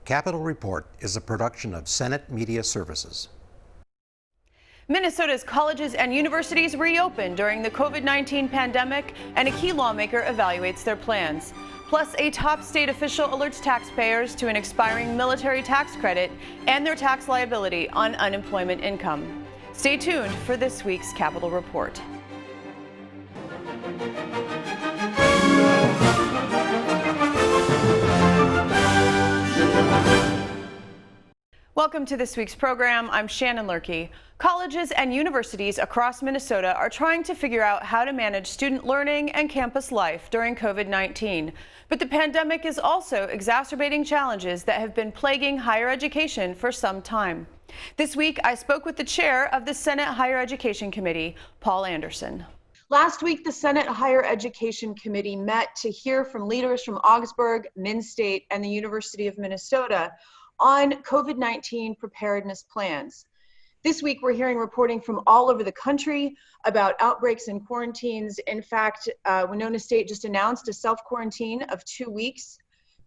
Capitol Report is a production of Senate Media Services. Minnesota's colleges and universities reopen during the COVID-19 pandemic, and a key lawmaker evaluates their plans. Plus, a top state official alerts taxpayers to an expiring military tax credit and their tax liability on unemployment income. Stay tuned for this week's Capitol Report. Welcome to this week's program. I'm Shannon Loehrke. Colleges and universities across Minnesota are trying to figure out how to manage student learning and campus life during COVID-19. But the pandemic is also exacerbating challenges that have been plaguing higher education for some time. This week, I spoke with the chair of the Senate Higher Education Committee, Paul Anderson. Last week, the Senate Higher Education Committee met to hear from leaders from Augsburg, Min-State, and the University of Minnesota on COVID-19 preparedness plans. This week, we're hearing reporting from all over the country about outbreaks and quarantines. In fact, Winona State just announced a self-quarantine of 2 weeks.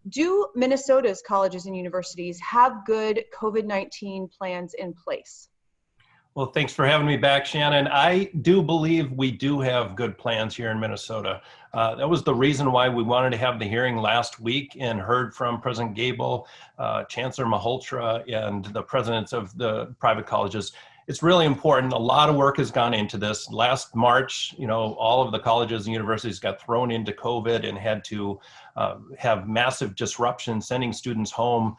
Do Minnesota's colleges and universities have good COVID-19 plans in place? Well, thanks for having me back, Shannon. I do believe we do have good plans here in Minnesota. That was the reason why we wanted to have the hearing last week and heard from President Gabel, Chancellor Malhotra, and the presidents of the private colleges. It's really important. A lot of work has gone into this. Last March, all of the colleges and universities got thrown into COVID and had to have massive disruption, sending students home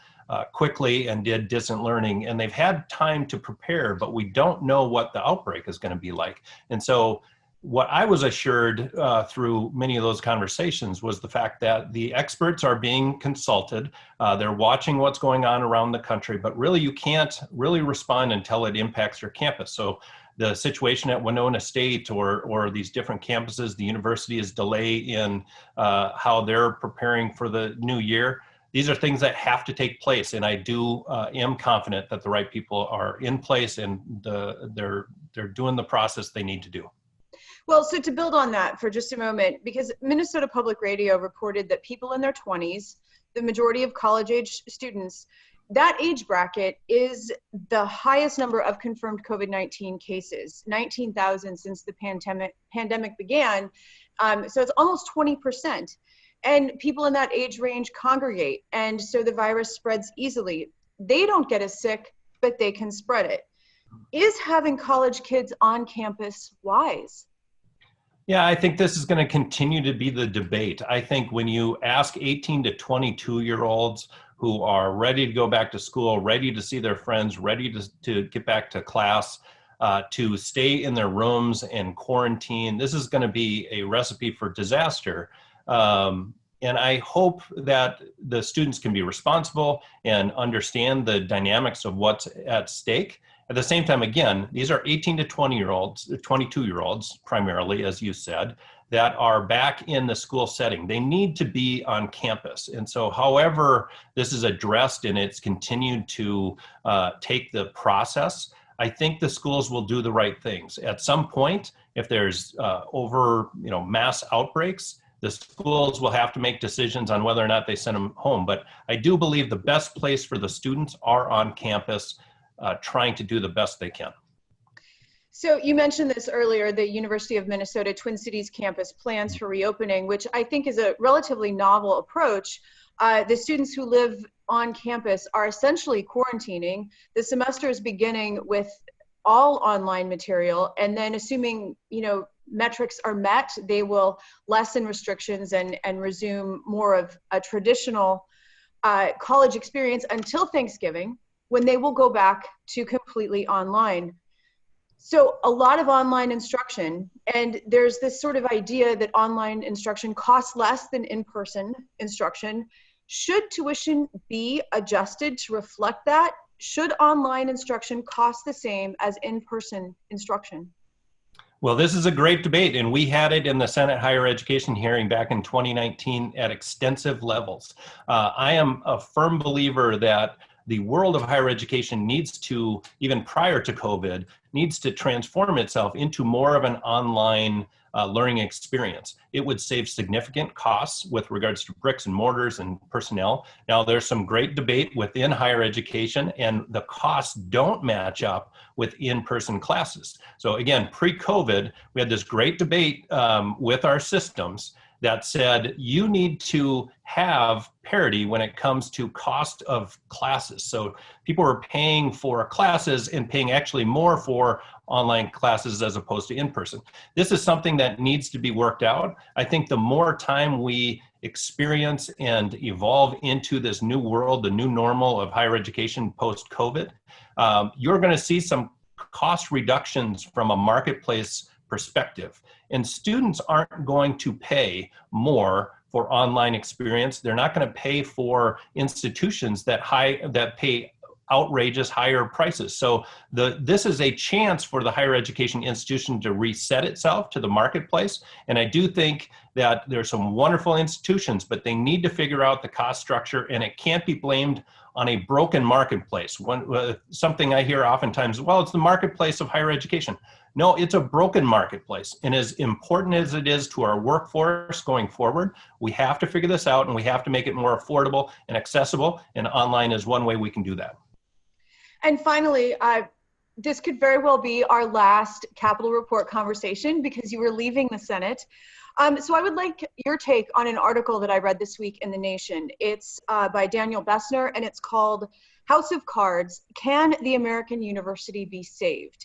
quickly, and did distant learning. And they've had time to prepare, but we don't know what the outbreak is going to be like. And so what I was assured through many of those conversations was the fact that the experts are being consulted. They're watching what's going on around the country, but really you can't really respond until it impacts your campus. So the situation at Winona State or these different campuses, the university is delay in how they're preparing for the new year. These are things that have to take place, and I am confident that the right people are in place and they're doing the process they need to do. Well, so to build on that for just a moment, because Minnesota Public Radio reported that people in their 20s, the majority of college-age students, that age bracket is the highest number of confirmed COVID-19 cases, 19,000 since the pandemic began. So it's almost 20%. And people in that age range congregate, and so the virus spreads easily. They don't get as sick, but they can spread it. Is having college kids on campus wise? Yeah, I think this is going to continue to be the debate. I think when you ask 18 to 22-year-olds who are ready to go back to school, ready to see their friends, ready to get back to class, to stay in their rooms and quarantine, this is going to be a recipe for disaster. And I hope that the students can be responsible and understand the dynamics of what's at stake. At the same time, again, these are 18 to 20-year-olds, 22-year-olds primarily, as you said, that are back in the school setting. They need to be on campus. And so however this is addressed and it's continued to take the process, I think the schools will do the right things. At some point, if there's mass outbreaks, the schools will have to make decisions on whether or not they send them home. But I do believe the best place for the students are on campus, trying to do the best they can. So you mentioned this earlier, the University of Minnesota Twin Cities campus plans for reopening, which I think is a relatively novel approach. The students who live on campus are essentially quarantining. The semester is beginning with all online material, and then assuming, metrics are met, they will lessen restrictions and resume more of a traditional college experience until Thanksgiving, when they will go back to completely online. So a lot of online instruction, and there's this sort of idea that online instruction costs less than in-person instruction. Should tuition be adjusted to reflect that? Should online instruction cost the same as in-person instruction? Well, this is a great debate, and we had it in the Senate Higher Education hearing back in 2019 at extensive levels. I am a firm believer that the world of higher education needs to, even prior to COVID, needs to transform itself into more of an online learning experience. It would save significant costs with regards to bricks and mortars and personnel. Now, there's some great debate within higher education, and the costs don't match up with in-person classes. So again, pre-COVID, we had this great debate with our systems that said you need to have parity when it comes to cost of classes. So people were paying for classes and paying actually more for online classes as opposed to in-person. This is something that needs to be worked out. I think the more time we experience and evolve into this new world, the new normal of higher education post-COVID, you're going to see some cost reductions from a marketplace perspective. And students aren't going to pay more for online experience. They're not going to pay for institutions that pay outrageous higher prices. So this is a chance for the higher education institution to reset itself to the marketplace. And I do think that there's some wonderful institutions, but they need to figure out the cost structure, and it can't be blamed on a broken marketplace. Something I hear oftentimes, well, it's the marketplace of higher education. No, it's a broken marketplace. And as important as it is to our workforce going forward, we have to figure this out, and we have to make it more affordable and accessible, and online is one way we can do that. And finally, this could very well be our last Capitol Report conversation because you were leaving the Senate. So I would like your take on an article that I read this week in The Nation. It's by Daniel Bessner, and it's called House of Cards, Can the American University Be Saved?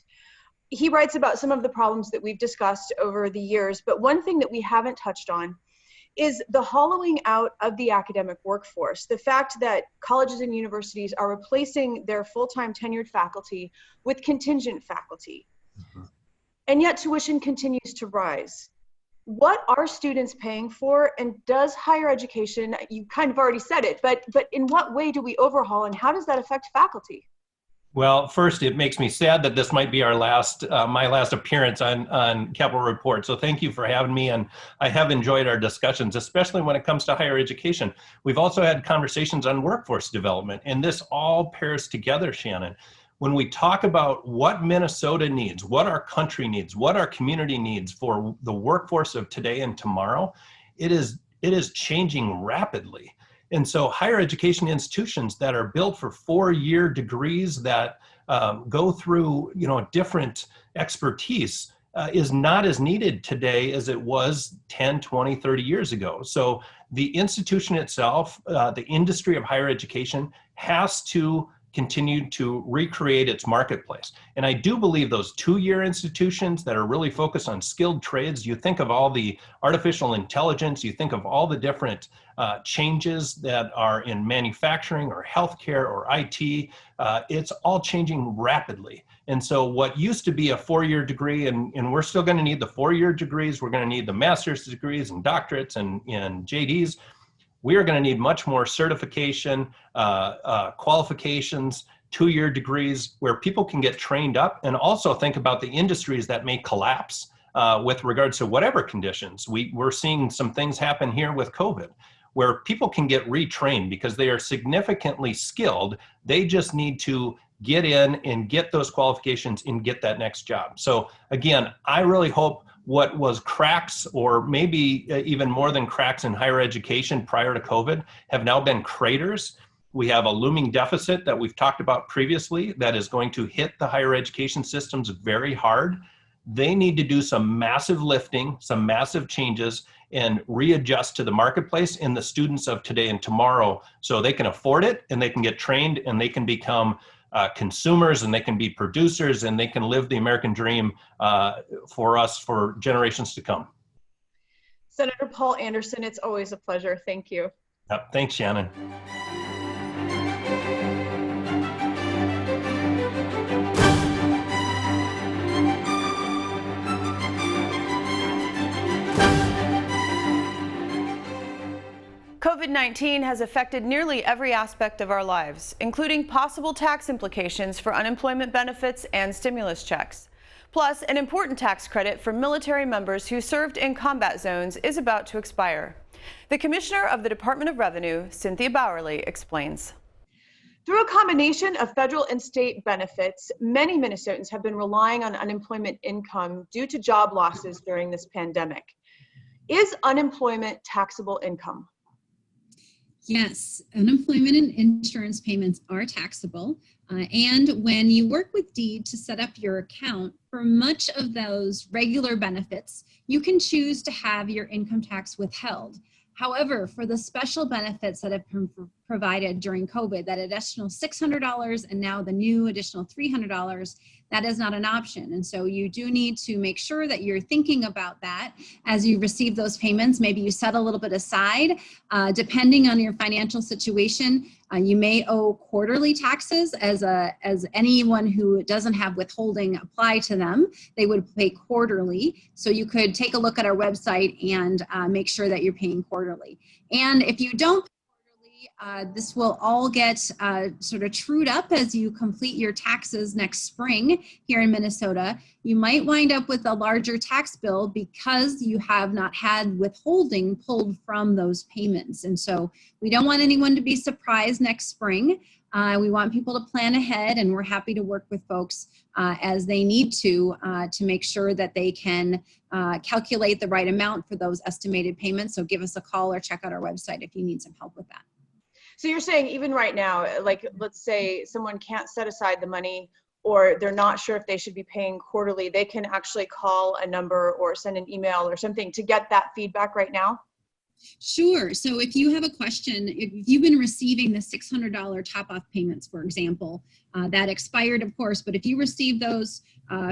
He writes about some of the problems that we've discussed over the years, but one thing that we haven't touched on is the hollowing out of the academic workforce. The fact that colleges and universities are replacing their full-time tenured faculty with contingent faculty. Mm-hmm. And yet tuition continues to rise. What are students paying for, and does higher education, you kind of already said it, but in what way do we overhaul, and how does that affect faculty? Well, first, it makes me sad that this might be our my last appearance on Capitol Report. So thank you for having me, and I have enjoyed our discussions, especially when it comes to higher education. We've also had conversations on workforce development, and this all pairs together, Shannon. When we talk about what Minnesota needs, what our country needs, what our community needs for the workforce of today and tomorrow, it is changing rapidly. And so higher education institutions that are built for 4-year degrees that go through different expertise is not as needed today as it was 10, 20, 30 years ago. So the institution itself, the industry of higher education, has to continue to recreate its marketplace. And I do believe those 2-year institutions that are really focused on skilled trades, you think of all the artificial intelligence, you think of all the different changes that are in manufacturing or healthcare or IT, it's all changing rapidly. And so what used to be a 4-year degree, and we're still going to need the 4-year degrees, we're going to need the master's degrees and doctorates and JDs, we are going to need much more certification, qualifications, 2-year degrees where people can get trained up, and also think about the industries that may collapse with regards to whatever conditions. We're seeing some things happen here with COVID where people can get retrained because they are significantly skilled. They just need to get in and get those qualifications and get that next job. So again, I really hope what was cracks, or maybe even more than cracks, in higher education prior to COVID have now been craters. We have a looming deficit that we've talked about previously that is going to hit the higher education systems very hard. They need to do some massive lifting, some massive changes, and readjust to the marketplace and the students of today and tomorrow so they can afford it, and they can get trained, and they can become consumers, and they can be producers, and they can live the American dream for us for generations to come. Senator Paul Anderson, it's always a pleasure. Thank you. Thanks, Shannon. COVID-19 has affected nearly every aspect of our lives, including possible tax implications for unemployment benefits and stimulus checks. Plus, an important tax credit for military members who served in combat zones is about to expire. The Commissioner of the Department of Revenue, Cynthia Bauerly, explains. Through a combination of federal and state benefits, many Minnesotans have been relying on unemployment income due to job losses during this pandemic. Is unemployment taxable income? Yes, unemployment and insurance payments are taxable. And when you work with Deed to set up your account, for much of those regular benefits, you can choose to have your income tax withheld. However, for the special benefits that have been provided during COVID, that additional $600 and now the new additional $300, that is not an option. And so you do need to make sure that you're thinking about that as you receive those payments. Maybe you set a little bit aside. Depending on your financial situation, you may owe quarterly taxes as anyone who doesn't have withholding apply to them. They would pay quarterly. So you could take a look at our website and make sure that you're paying quarterly. And if you don't pay quarterly, this will all get sort of trued up as you complete your taxes next spring here in Minnesota. You might wind up with a larger tax bill because you have not had withholding pulled from those payments. And so we don't want anyone to be surprised next spring. We want people to plan ahead, and we're happy to work with folks as they need to make sure that they can calculate the right amount for those estimated payments. So give us a call or check out our website if you need some help with that. So you're saying even right now, like let's say someone can't set aside the money or they're not sure if they should be paying quarterly, they can actually call a number or send an email or something to get that feedback right now? Sure. So if you have a question, if you've been receiving the $600 top-off payments, for example, that expired, of course, but if you receive those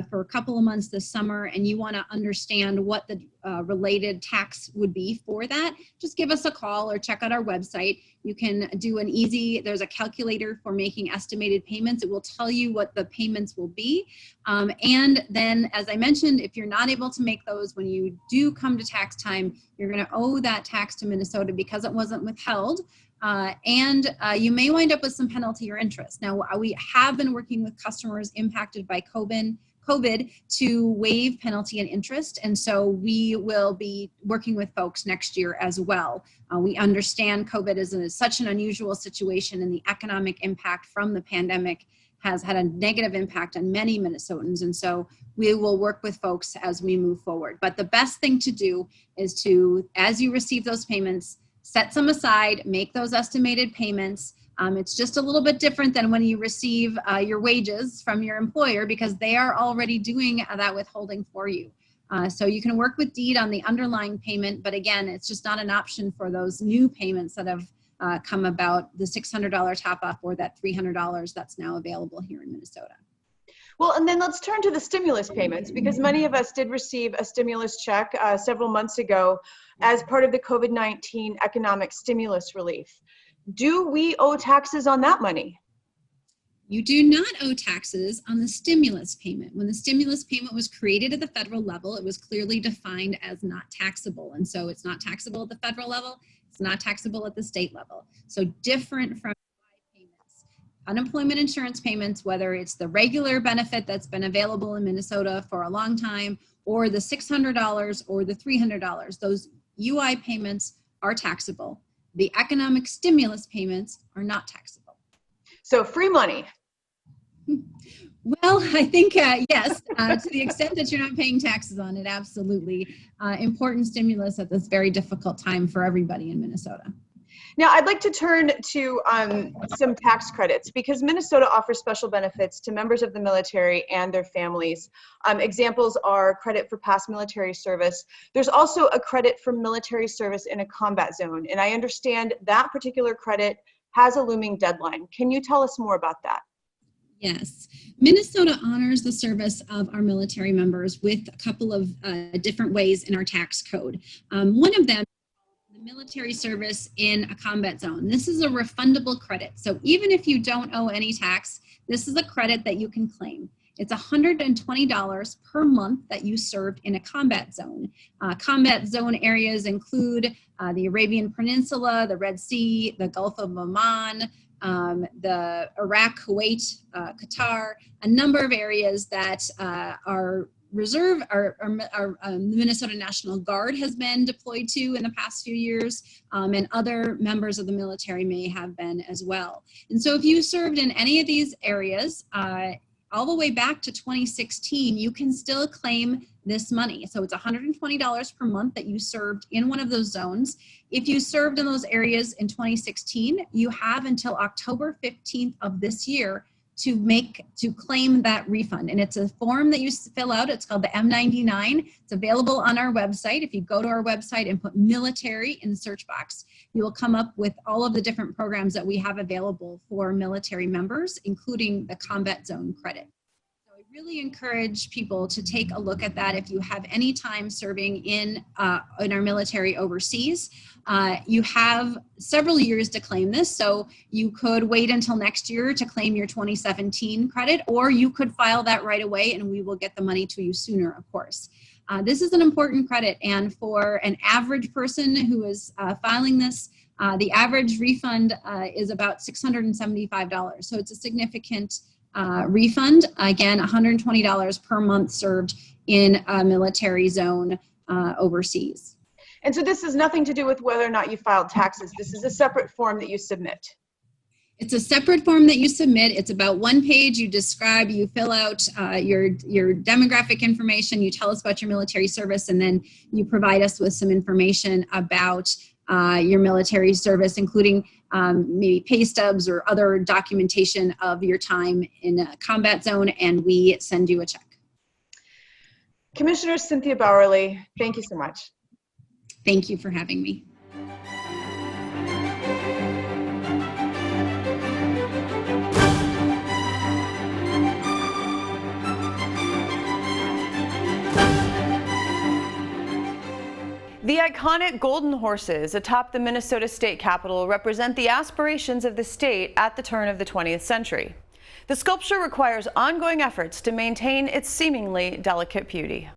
for a couple of months this summer and you want to understand what the related tax would be for that, just give us a call or check out our website. You can do there's a calculator for making estimated payments. It will tell you what the payments will be. And then, as I mentioned, if you're not able to make those when you do come to tax time, you're going to owe that tax to Minnesota because it wasn't withheld. And you may wind up with some penalty or interest. Now, we have been working with customers impacted by COVID to waive penalty and interest. And so we will be working with folks next year as well. We understand COVID is such an unusual situation, and the economic impact from the pandemic has had a negative impact on many Minnesotans. And so we will work with folks as we move forward. But the best thing to do is to, as you receive those payments, set some aside, make those estimated payments. It's just a little bit different than when you receive your wages from your employer because they are already doing that withholding for you. So you can work with Deed on the underlying payment, but again, it's just not an option for those new payments that have come about, the $600 top off or that $300 that's now available here in Minnesota. Well, and then let's turn to the stimulus payments, because many of us did receive a stimulus check several months ago as part of the COVID-19 economic stimulus relief. Do we owe taxes on that money? You do not owe taxes on the stimulus payment. When the stimulus payment was created at the federal level, it was clearly defined as not taxable. And so it's not taxable at the federal level, it's not taxable at the state level. So different from payments. Unemployment insurance payments, whether it's the regular benefit that's been available in Minnesota for a long time, or the $600 or the $300, those UI payments are taxable. The economic stimulus payments are not taxable. So free money. Well, I think, yes, to the extent that you're not paying taxes on it, absolutely. Important stimulus at this very difficult time for everybody in Minnesota. Now, I'd like to turn to some tax credits, because Minnesota offers special benefits to members of the military and their families. Examples are credit for past military service. There's also a credit for military service in a combat zone, and I understand that particular credit has a looming deadline. Can you tell us more about that? Yes. Minnesota honors the service of our military members with a couple of different ways in our tax code. One of them, the military service in a combat zone. This is a refundable credit. So even if you don't owe any tax, this is a credit that you can claim. It's $120 per month that you served in a combat zone. Combat zone areas include the Arabian Peninsula, the Red Sea, the Gulf of Oman, the Iraq, Kuwait, Qatar, a number of areas that are Reserve, the Minnesota National Guard has been deployed to in the past few years, and other members of the military may have been as well. And so if you served in any of these areas, all the way back to 2016, you can still claim this money. So it's $120 per month that you served in one of those zones. If you served in those areas in 2016, you have until October 15th of this year to claim that refund. And it's a form that you fill out. It's called the M99. It's available on our website. If you go to our website and put military in the search box, you will come up with all of the different programs that we have available for military members, including the combat zone credit. So I really encourage people to take a look at that. If you have any time serving in our military overseas, you have several years to claim this. So you could wait until next year to claim your 2017 credit, or you could file that right away and we will get the money to you sooner, of course. This is an important credit, and for an average person who is filing this, the average refund is about $675. So it's a significant refund. Again, $120 per month served in a military zone overseas. And so this has nothing to do with whether or not you filed taxes. This is a separate form that you submit. It's a separate form that you submit. It's about one page. You describe, you fill out your demographic information, you tell us about your military service, and then you provide us with some information about your military service, including maybe pay stubs or other documentation of your time in a combat zone, and we send you a check. Commissioner Cynthia Bauerly, thank you so much. Thank you for having me. The iconic golden horses atop the Minnesota State Capitol represent the aspirations of the state at the turn of the 20th century. The sculpture requires ongoing efforts to maintain its seemingly delicate beauty.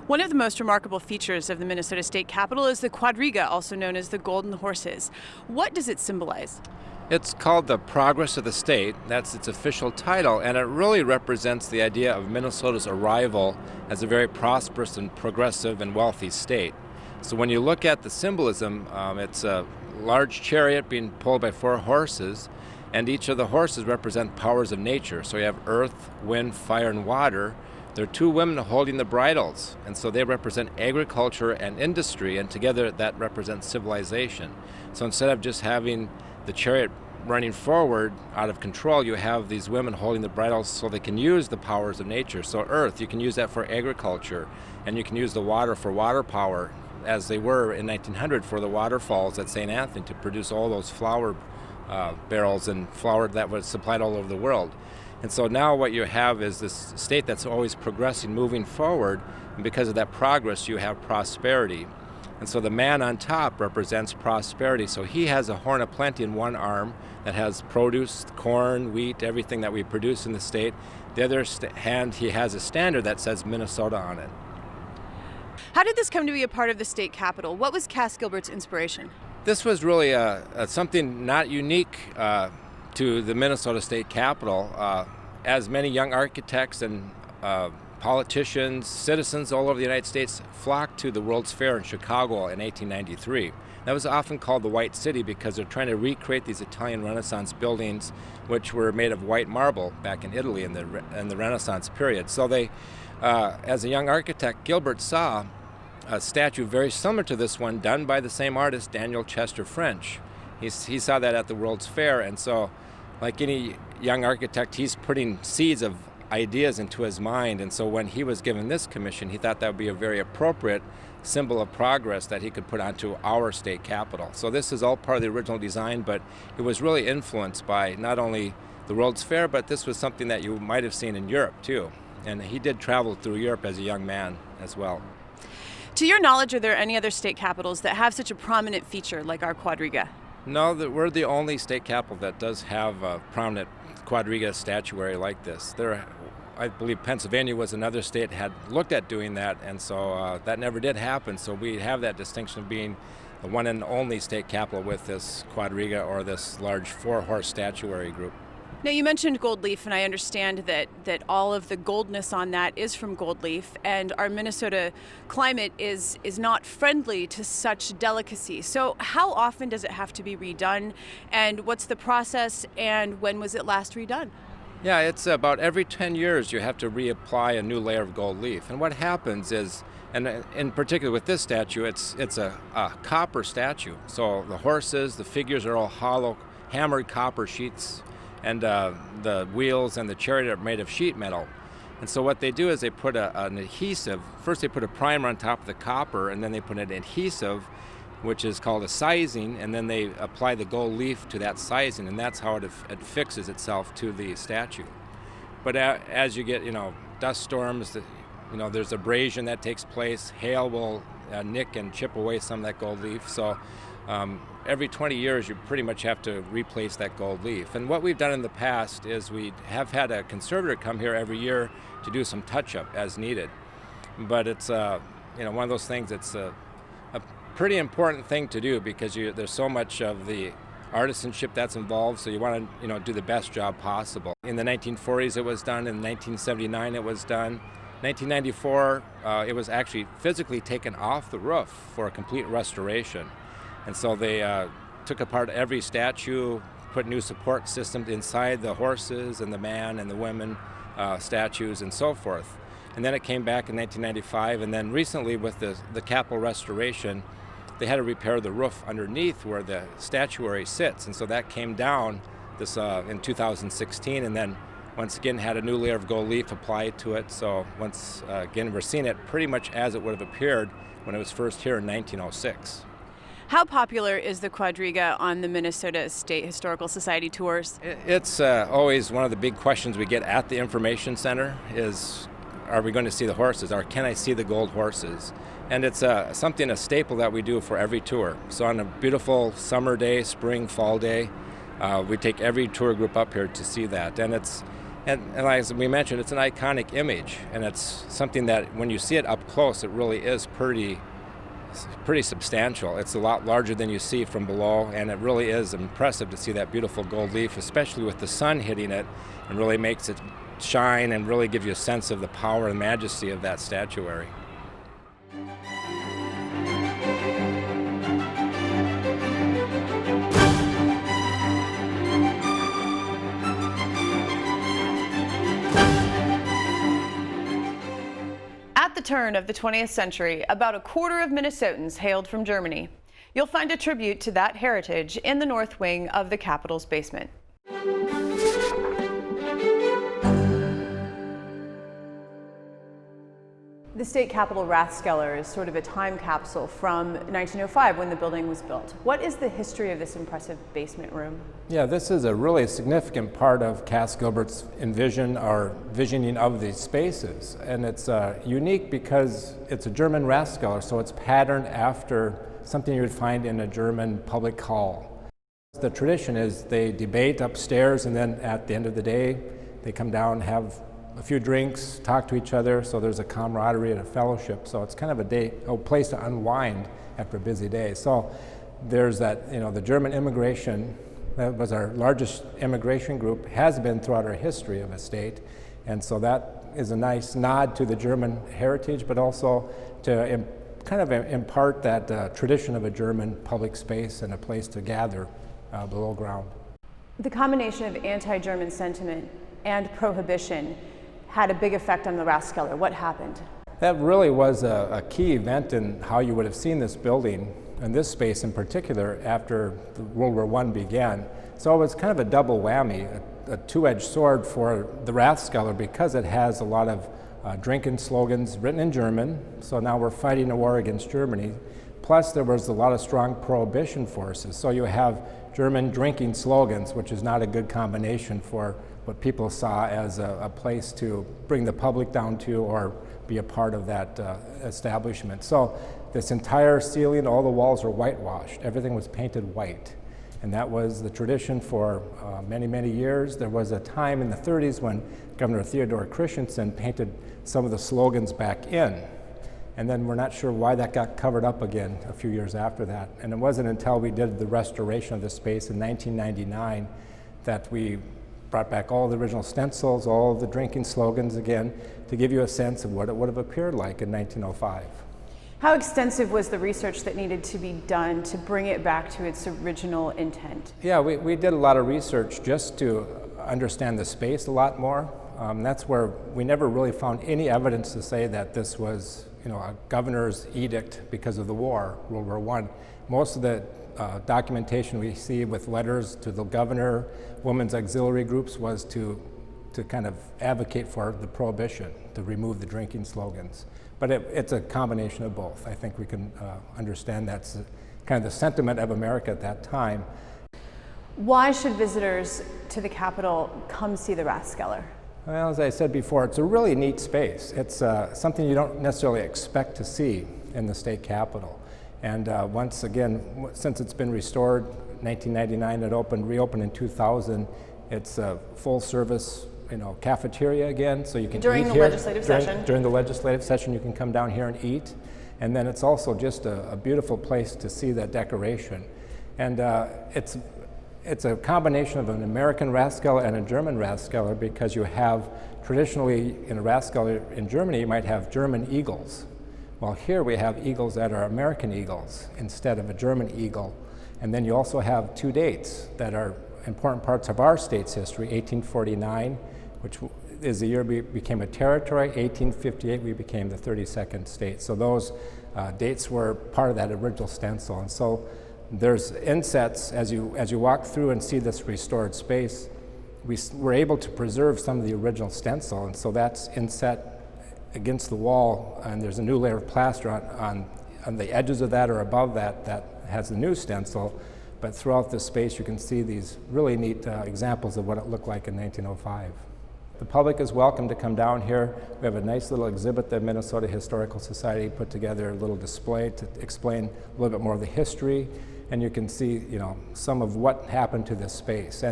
One of the most remarkable features of the Minnesota State Capitol is the quadriga, also known as the golden horses. What does it symbolize? It's called the Progress of the State. That's its official title, and it really represents the idea of Minnesota's arrival as a very prosperous and progressive and wealthy state. So when you look at the symbolism, it's a large chariot being pulled by 4 horses, and each of the horses represent powers of nature. So you have earth, wind, fire, and water. There are 2 women holding the bridles, and so they represent agriculture and industry, and together that represents civilization. So instead of just having the chariot running forward out of control, you have these women holding the bridles so they can use the powers of nature. So earth, you can use that for agriculture, and you can use the water for water power, as they were in 1900 for the waterfalls at St. Anthony to produce all those flour barrels and flour that was supplied all over the world. And so now what you have is this state that's always progressing, moving forward, and because of that progress you have prosperity. And so the man on top represents prosperity. So he has a horn of plenty in one arm that has produce, corn, wheat, everything that we produce in the state. The other hand, he has a standard that says Minnesota on it. How did this come to be a part of the state capitol? What was Cass Gilbert's inspiration? This was really something not unique to the Minnesota State Capitol. As many young architects and politicians, citizens all over the United States flocked to the World's Fair in Chicago in 1893. That was often called the White City because they're trying to recreate these Italian Renaissance buildings which were made of white marble back in Italy in the Renaissance period. So they, as a young architect, Gilbert saw a statue very similar to this one done by the same artist, Daniel Chester French. He saw that at the World's Fair, and so like any young architect, he's putting seeds of ideas into his mind, and so when he was given this commission, he thought that would be a very appropriate symbol of progress that he could put onto our state capitol. So this is all part of the original design, but it was really influenced by not only the World's Fair, but this was something that you might have seen in Europe too. And he did travel through Europe as a young man as well. To your knowledge, are there any other state capitals that have such a prominent feature like our quadriga? No, we're the only state capitol that does have a prominent quadriga statuary like this. I believe Pennsylvania was another state that had looked at doing that, and so that never did happen. So we have that distinction of being the one and only state capital with this quadriga, or this large 4-horse statuary group. Now, you mentioned gold leaf, and I understand that all of the goldness on that is from gold leaf, and our Minnesota climate is not friendly to such delicacy. So how often does it have to be redone, and what's the process, and when was it last redone? Yeah, it's about every 10 years you have to reapply a new layer of gold leaf. And what happens is, and in particular with this statue, it's a copper statue. So the horses, the figures are all hollow, hammered copper sheets, and the wheels and the chariot are made of sheet metal. And so what they do is they put an adhesive. First they put a primer on top of the copper, and then they put an adhesive, which is called a sizing, and then they apply the gold leaf to that sizing, and that's how it fixes itself to the statue. But as you get, dust storms, there's abrasion that takes place. Hail will nick and chip away some of that gold leaf. So every 20 years, you pretty much have to replace that gold leaf. And what we've done in the past is we have had a conservator come here every year to do some touch-up as needed. But it's one of those things. It's a pretty important thing to do because there's so much of the artisanship that's involved. So you want to do the best job possible. In the 1940s, it was done. In 1979, it was done. 1994, it was actually physically taken off the roof for a complete restoration. And so they took apart every statue, put new support systems inside the horses and the man and the women statues and so forth. And then it came back in 1995, and then recently with the Capitol restoration, they had to repair the roof underneath where the statuary sits. And so that came down in 2016, and then once again had a new layer of gold leaf applied to it. So once again, we're seeing it pretty much as it would have appeared when it was first here in 1906. How popular is the quadriga on the Minnesota State Historical Society tours? It's always one of the big questions we get at the information center is, are we going to see the horses, or can I see the gold horses? And it's a staple that we do for every tour. So on a beautiful summer day, spring, fall day, we take every tour group up here to see that. And as we mentioned, it's an iconic image, and it's something that when you see it up close, it really is pretty substantial. It's a lot larger than you see from below, and it really is impressive to see that beautiful gold leaf, especially with the sun hitting it, and really makes it shine and really give you a sense of the power and majesty of that statuary. At the turn of the 20th century, about a quarter of Minnesotans hailed from Germany. You'll find a tribute to that heritage in the north wing of the Capitol's basement. The state capitol Rathskeller is sort of a time capsule from 1905 when the building was built. What is the history of this impressive basement room? Yeah, this is a really significant part of Cass Gilbert's visioning of these spaces. And it's unique because it's a German Rathskeller, so it's patterned after something you would find in a German public hall. The tradition is they debate upstairs, and then at the end of the day, they come down, have a few drinks, talk to each other, so there's a camaraderie and a fellowship. So it's kind of a place to unwind after a busy day. So there's that, the German immigration, that was our largest immigration group, has been throughout our history of a state. And so that is a nice nod to the German heritage, but also to kind of impart that tradition of a German public space and a place to gather below ground. The combination of anti-German sentiment and prohibition had a big effect on the Rathskeller. What happened? That really was a key event in how you would have seen this building and this space in particular after World War I began. So it was kind of a double whammy, a two-edged sword for the Rathskeller because it has a lot of drinking slogans written in German. So now we're fighting a war against Germany. Plus there was a lot of strong prohibition forces. So you have German drinking slogans, which is not a good combination for what people saw as a place to bring the public down to or be a part of that establishment. So this entire ceiling, all the walls were whitewashed. Everything was painted white. And that was the tradition for many, many years. There was a time in the 30s when Governor Theodore Christensen painted some of the slogans back in. And then we're not sure why that got covered up again a few years after that. And it wasn't until we did the restoration of the space in 1999 that we brought back all the original stencils, all the drinking slogans again, to give you a sense of what it would have appeared like in 1905. How extensive was the research that needed to be done to bring it back to its original intent? Yeah, we did a lot of research just to understand the space a lot more. That's where we never really found any evidence to say that this was, a governor's edict because of the war, World War I. Most of the documentation we see with letters to the governor, women's auxiliary groups, was to kind of advocate for the prohibition, to remove the drinking slogans. But it's a combination of both. I think we can understand that's kind of the sentiment of America at that time. Why should visitors to the Capitol come see the Rathskeller? Well, as I said before, it's a really neat space. It's something you don't necessarily expect to see in the state capitol. And once again, since it's been restored, 1999 it reopened in 2000. It's a full service, cafeteria again, so you can during eat the here. legislative session. During the legislative session, you can come down here and eat. And then it's also just a beautiful place to see that decoration. And it's a combination of an American Rathskeller and a German Rathskeller, because you have traditionally in a Rathskeller in Germany you might have German eagles. Well, here we have eagles that are American eagles instead of a German eagle. And then you also have two dates that are important parts of our state's history: 1849, which is the year we became a territory; 1858, we became the 32nd state. So those dates were part of that original stencil. And so there's insets as you walk through and see this restored space. We were able to preserve some of the original stencil, and so that's inset against the wall, and there's a new layer of plaster on the edges of that or above that has the new stencil. But throughout this space you can see these really neat examples of what it looked like in 1905. The public is welcome to come down here. We have a nice little exhibit that Minnesota Historical Society put together, a little display to explain a little bit more of the history, and you can see some of what happened to this space.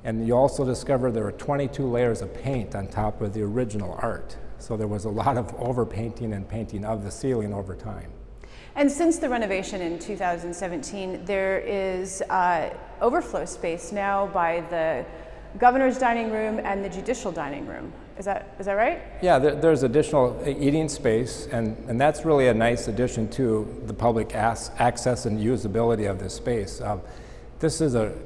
And you also discover there were 22 layers of paint on top of the original art. So there was a lot of overpainting and painting of the ceiling over time. And since the renovation in 2017, there is overflow space now by the governor's dining room and the judicial dining room. Is that right? Yeah, there's additional eating space, and that's really a nice addition to the public access and usability of this space. This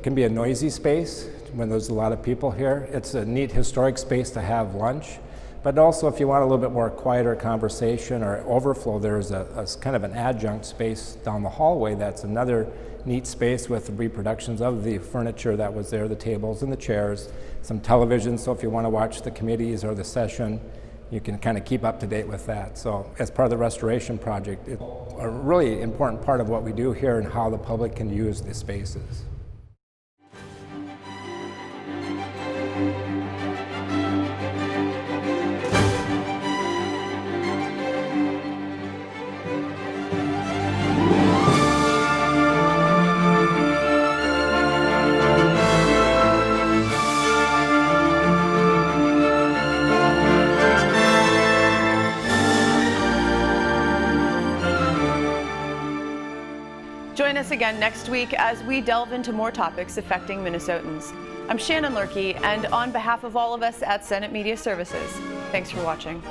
can be a noisy space when there's a lot of people here. It's a neat historic space to have lunch. But also, if you want a little bit more quieter conversation or overflow, there's a kind of an adjunct space down the hallway that's another neat space with reproductions of the furniture that was there, the tables and the chairs, some television, so if you want to watch the committees or the session, you can kind of keep up to date with that. So as part of the restoration project, it's a really important part of what we do here and how the public can use the spaces. Join us again next week as we delve into more topics affecting Minnesotans. I'm Shannon Loehrke, and on behalf of all of us at Senate Media Services, thanks for watching.